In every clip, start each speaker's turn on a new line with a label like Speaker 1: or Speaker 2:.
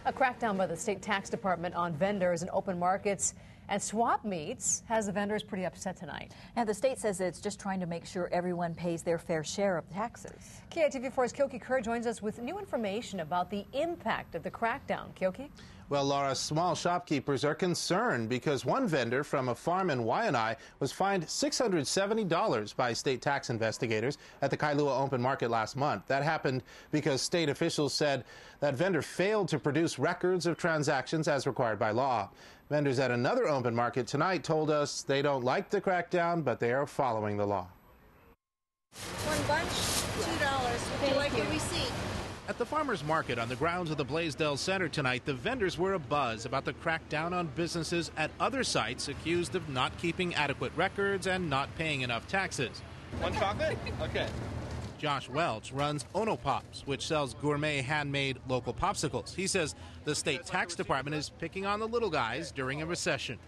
Speaker 1: A crackdown by the state tax department on vendors in open markets and swap meets has the vendors pretty upset tonight.
Speaker 2: And the state says it's just trying to make sure everyone pays their fair share of taxes.
Speaker 1: KITV4's Kyoki Kerr joins us with new information about the impact of the crackdown. Kyoki?
Speaker 3: Well, Laura, small shopkeepers are concerned because one vendor from a farm in Waianae was fined $670 by state tax investigators at the Kailua open market last month. That happened because state officials said that vendor failed to produce records of transactions as required by law. Vendors at another open market tonight told us they don't like the crackdown, but they are following the law.
Speaker 4: One bunch, $2. Would you like a receipt?
Speaker 3: At the farmers market on the grounds of the Blaisdell Center tonight, the vendors were abuzz about the crackdown on businesses at other sites accused of not keeping adequate records and not paying enough taxes.
Speaker 5: One chocolate? Okay.
Speaker 3: Josh Welch runs Ono Pops, which sells gourmet handmade local popsicles. He says the state tax department is picking on the little guys during a recession.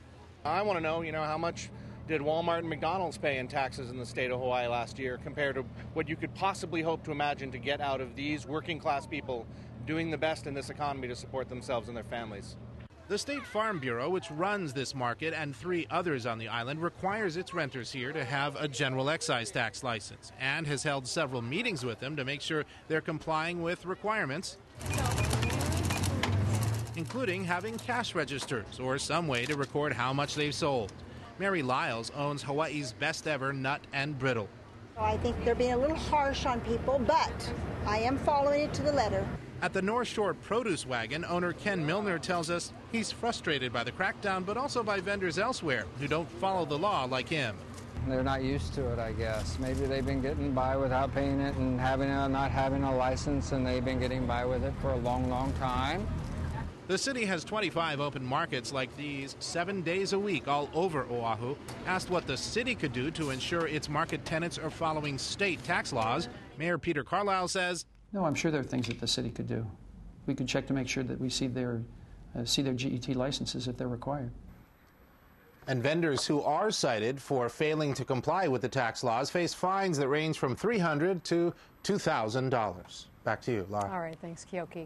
Speaker 5: I want to know, how much did Walmart and McDonald's pay in taxes in the state of Hawaii last year compared to what you could possibly hope to imagine to get out of these working class people doing the best in this economy to support themselves and their families?
Speaker 3: The State Farm Bureau, which runs this market and 3 others on the island, requires its renters here to have a general excise tax license and has held several meetings with them to make sure they're complying with requirements, including having cash registers or some way to record how much they've sold. Mary Lyles owns Hawaii's best ever nut and brittle.
Speaker 6: I think they're being a little harsh on people, but I am following it to the letter.
Speaker 3: At the North Shore Produce Wagon, owner Ken Milner tells us he's frustrated by the crackdown, but also by vendors elsewhere who don't follow the law like him.
Speaker 7: They're not used to it, I guess. Maybe they've been getting by without paying it and not having a license, and they've been getting by with it for a long, long time.
Speaker 3: The city has 25 open markets like these 7 days a week all over Oahu. Asked what the city could do to ensure its market tenants are following state tax laws, Mayor Peter Carlisle says,
Speaker 8: "No, I'm sure there are things that the city could do. We could check to make sure that we see their GET licenses if they're required."
Speaker 3: And vendors who are cited for failing to comply with the tax laws face fines that range from $300 to $2,000. Back to you, Laura.
Speaker 1: All right, thanks, Kyoki.